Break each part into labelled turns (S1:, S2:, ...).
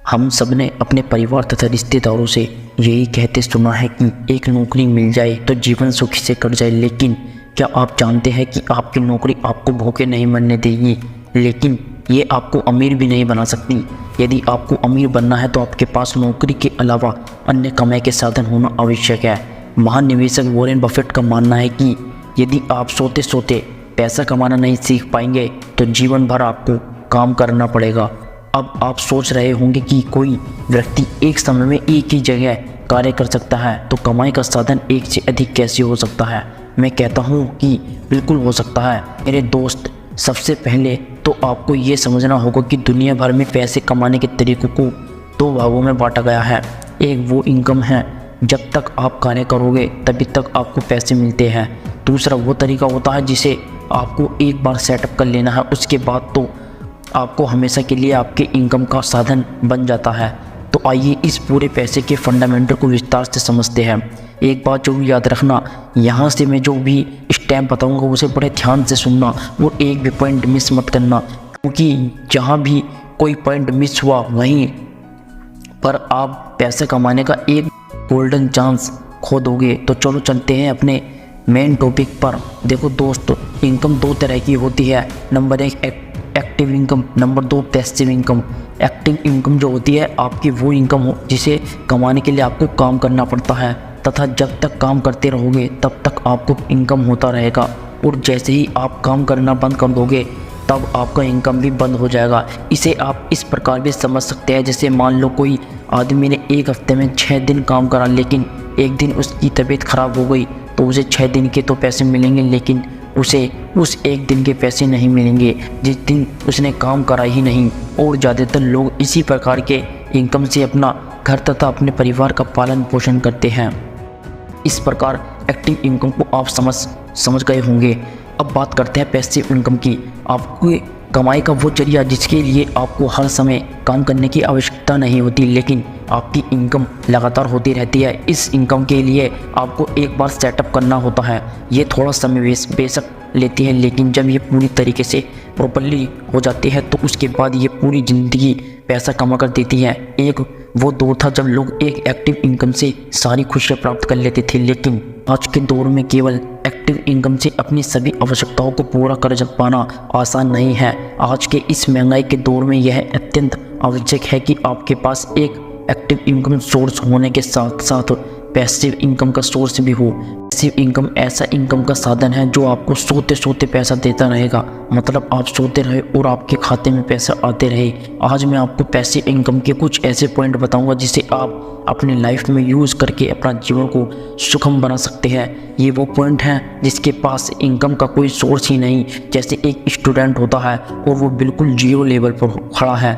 S1: हम सबने अपने परिवार तथा रिश्तेदारों से यही कहते सुना है कि एक नौकरी मिल जाए तो जीवन सुखी से कट जाए। लेकिन क्या आप जानते हैं कि आपकी नौकरी आपको भूखे नहीं मरने देगी, लेकिन ये आपको अमीर भी नहीं बना सकती। यदि आपको अमीर बनना है तो आपके पास नौकरी के अलावा अन्य कमाई के साधन होना आवश्यक है। महान निवेशक वॉरेन बफेट का मानना है कि यदि आप सोते सोते पैसा कमाना नहीं सीख पाएंगे तो जीवन भर आपको काम करना पड़ेगा। अब आप सोच रहे होंगे कि कोई व्यक्ति एक समय में एक ही जगह कार्य कर सकता है तो कमाई का साधन एक से अधिक कैसे हो सकता है। मैं कहता हूँ कि बिल्कुल हो सकता है मेरे दोस्त। सबसे पहले तो आपको ये समझना होगा कि दुनिया भर में पैसे कमाने के तरीकों को दो भागों में बांटा गया है। एक वो इनकम है जब तक आप कार्य करोगे तभी तक आपको पैसे मिलते हैं। दूसरा वो तरीका होता है जिसे आपको एक बार सेटअप कर लेना है, उसके बाद तो आपको हमेशा के लिए आपके इनकम का साधन बन जाता है। तो आइए इस पूरे पैसे के फंडामेंटल को विस्तार से समझते हैं। एक बात जो याद रखना, यहाँ से मैं जो भी स्टेप बताऊँगा उसे बड़े ध्यान से सुनना और एक भी पॉइंट मिस मत करना, क्योंकि जहाँ भी कोई पॉइंट मिस हुआ वहीं पर आप पैसे कमाने का एक गोल्डन चांस खो दोगे। तो चलो चलते हैं अपने मेन टॉपिक पर। देखो दोस्तों, इनकम दो तरह की होती है। नंबर एक एक्टिव इनकम, नंबर दो पैसिव इनकम। एक्टिव इनकम जो होती है आपकी वो इनकम हो जिसे कमाने के लिए आपको काम करना पड़ता है तथा जब तक काम करते रहोगे तब तक आपको इनकम होता रहेगा, और जैसे ही आप काम करना बंद कर दोगे तब आपका इनकम भी बंद हो जाएगा। इसे आप इस प्रकार भी समझ सकते हैं, जैसे मान लो कोई आदमी ने एक हफ्ते में 6 दिन काम करा, लेकिन एक दिन उसकी तबीयत ख़राब हो गई तो उसे 6 दिन के तो पैसे मिलेंगे, लेकिन उसे उस एक दिन के पैसे नहीं मिलेंगे जिस दिन उसने काम करा ही नहीं। और ज़्यादातर लोग इसी प्रकार के इनकम से अपना घर तथा अपने परिवार का पालन पोषण करते हैं। इस प्रकार एक्टिव इनकम को आप समझ गए होंगे। अब बात करते हैं पैसिव इनकम की। आपकी कमाई का वो जरिया जिसके लिए आपको हर समय काम करने की आवश्यकता नहीं होती, लेकिन आपकी इनकम लगातार होती रहती है। इस इनकम के लिए आपको एक बार सेटअप करना होता है। ये थोड़ा समय बेशक लेती है, लेकिन जब ये पूरी तरीके से प्रॉपर्ली हो जाती है तो उसके बाद ये पूरी ज़िंदगी पैसा कमा कर देती है। एक वो दौर था जब लोग एक एक्टिव इनकम से सारी खुशियाँ प्राप्त कर लेते थे, लेकिन आज के दौर में केवल एक्टिव इनकम से अपनी सभी आवश्यकताओं को पूरा कर पाना आसान नहीं है। आज के इस महंगाई के दौर में यह अत्यंत आवश्यक है कि आपके पास एक एक्टिव इनकम सोर्स होने के साथ साथ पैसिव इनकम का सोर्स भी हो। पैसिव इनकम ऐसा इनकम का साधन है जो आपको सोते सोते पैसा देता रहेगा, मतलब आप सोते रहे और आपके खाते में पैसा आते रहे। आज मैं आपको पैसिव इनकम के कुछ ऐसे पॉइंट बताऊंगा जिसे आप अपनी लाइफ में यूज़ करके अपना जीवन को सुखम बना सकते हैं। ये वो पॉइंट हैं जिसके पास इनकम का कोई सोर्स ही नहीं, जैसे एक स्टूडेंट होता है और वो बिल्कुल जीरो लेवल पर खड़ा है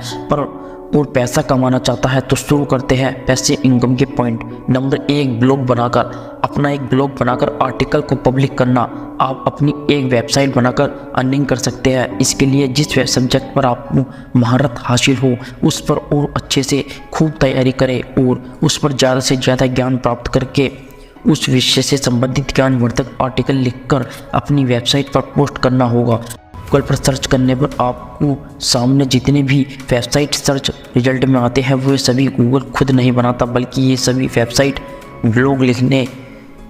S1: और पैसा कमाना चाहता है। तो शुरू करते हैं पैसिव इनकम के पॉइंट। नंबर 1, ब्लॉग बनाकर। अपना एक ब्लॉग बनाकर आर्टिकल को पब्लिक करना। आप अपनी एक वेबसाइट बनाकर अर्निंग कर सकते हैं। इसके लिए जिस सब्जेक्ट पर आपको महारत हासिल हो उस पर और अच्छे से खूब तैयारी करें और उस पर ज़्यादा से ज़्यादा ज्ञान प्राप्त करके उस विषय से संबंधित ज्ञानवर्धक आर्टिकल लिखकर अपनी वेबसाइट पर पोस्ट करना होगा। गूगल पर सर्च करने पर आपको सामने जितने भी वेबसाइट सर्च रिजल्ट में आते हैं वो सभी गूगल खुद नहीं बनाता, बल्कि ये सभी वेबसाइट ब्लॉग लिखने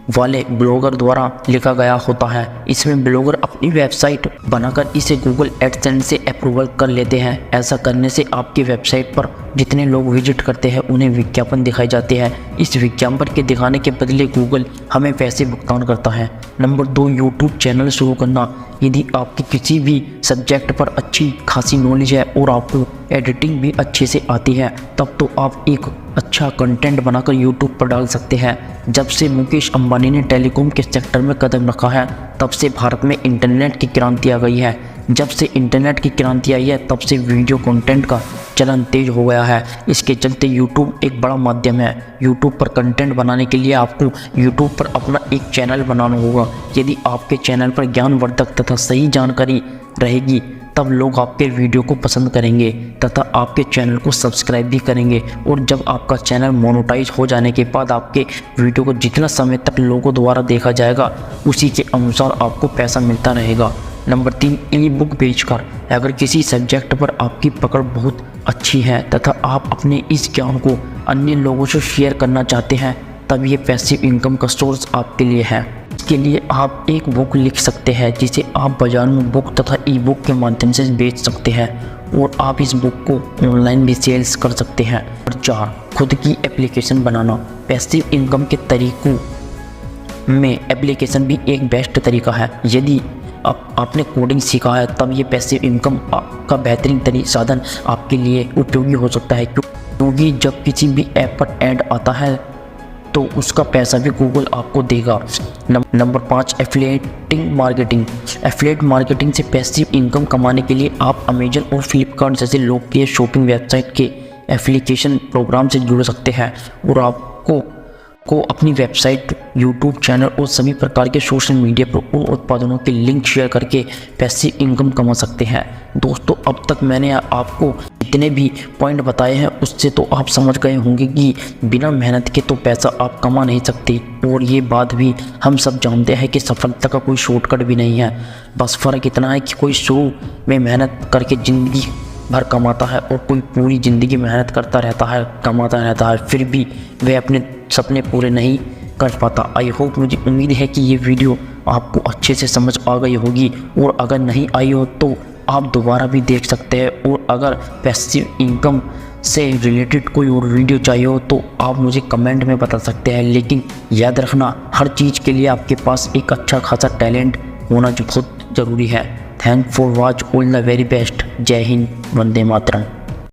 S1: वाले ब्लॉगर द्वारा लिखा गया होता है। इसमें ब्लॉगर अपनी वेबसाइट बनाकर इसे गूगल एडसेंस से अप्रूवल कर लेते हैं। ऐसा करने से आपकी वेबसाइट पर जितने लोग विजिट करते हैं उन्हें विज्ञापन दिखाए जाते हैं। इस विज्ञापन के दिखाने के बदले गूगल हमें पैसे भुगतान करता है। नंबर 2, यूट्यूब चैनल शुरू करना। यदि आपकी किसी भी सब्जेक्ट पर अच्छी खासी नॉलेज है और आपको एडिटिंग भी अच्छे से आती है तब तो आप एक अच्छा कंटेंट बनाकर यूट्यूब पर डाल सकते हैं। जब से मुकेश अंबानी ने टेलीकॉम के सेक्टर में कदम रखा है तब से भारत में इंटरनेट की क्रांति आ गई है। जब से इंटरनेट की क्रांति आई है तब से वीडियो कंटेंट का चलन तेज हो गया है। इसके चलते यूट्यूब एक बड़ा माध्यम है। यूट्यूब पर कंटेंट बनाने के लिए आपको यूट्यूब पर अपना एक चैनल बनाना होगा। यदि आपके चैनल पर ज्ञानवर्धक तथा सही जानकारी रहेगी तब लोग आपके वीडियो को पसंद करेंगे तथा आपके चैनल को सब्सक्राइब भी करेंगे, और जब आपका चैनल मोनेटाइज हो जाने के बाद आपके वीडियो को जितना समय तक लोगों द्वारा देखा जाएगा उसी के अनुसार आपको पैसा मिलता रहेगा। नंबर 3, ई बुक बेचकर। अगर किसी सब्जेक्ट पर आपकी पकड़ बहुत अच्छी है तथा आप अपने इस ज्ञान को अन्य लोगों से शेयर करना चाहते हैं, तब ये पैसिव इनकम का सोर्स आपके लिए है। इसके लिए आप एक बुक लिख सकते हैं जिसे आप बाजार में बुक तथा ई बुक के माध्यम से बेच सकते हैं और आप इस बुक को ऑनलाइन भी सेल्स कर सकते हैं। और 4, खुद की एप्लीकेशन बनाना। पैसिव इनकम के तरीकों में एप्लीकेशन भी एक बेस्ट तरीका है। यदि आपने कोडिंग सीखा है तब ये पैसिव इनकम का बेहतरीन साधन आपके लिए उपयोगी हो सकता है, क्योंकि जब किसी भी ऐप पर ऐड आता है तो उसका पैसा भी गूगल आपको देगा। Number 5, affiliating marketing. Affiliate marketing से पैसिव इनकम कमाने के लिए आप अमेजन और फ्लिपकार्ट जैसे लोकप्रिय शॉपिंग वेबसाइट के एप्लीकेशन प्रोग्राम से जुड़ सकते हैं और आपको अपनी वेबसाइट, यूट्यूब चैनल और सभी प्रकार के सोशल मीडिया पर उन उत्पादनों के लिंक शेयर करके पैसिव इनकम कमा सकते हैं। दोस्तों, अब तक मैंने आपको जितने भी पॉइंट बताए हैं उससे तो आप समझ गए होंगे कि बिना मेहनत के तो पैसा आप कमा नहीं सकते, और ये बात भी हम सब जानते हैं कि सफलता का कोई शॉर्टकट भी नहीं है। बस फ़र्क इतना है कि कोई शुरू में मेहनत करके ज़िंदगी भर कमाता है और कोई पूरी ज़िंदगी मेहनत करता रहता है, कमाता रहता है, फिर भी वह अपने सपने पूरे नहीं कर पाता। आई होप, मुझे उम्मीद है कि ये वीडियो आपको अच्छे से समझ आ गई होगी, और अगर नहीं आई हो तो आप दोबारा भी देख सकते हैं। और अगर पैसिव इनकम से रिलेटेड कोई और वीडियो चाहिए हो तो आप मुझे कमेंट में बता सकते हैं। लेकिन याद रखना, हर चीज़ के लिए आपके पास एक अच्छा खासा टैलेंट होना जो बहुत ज़रूरी है। Thank for watch, all the very best. जय हिंद, वंदे मातरम।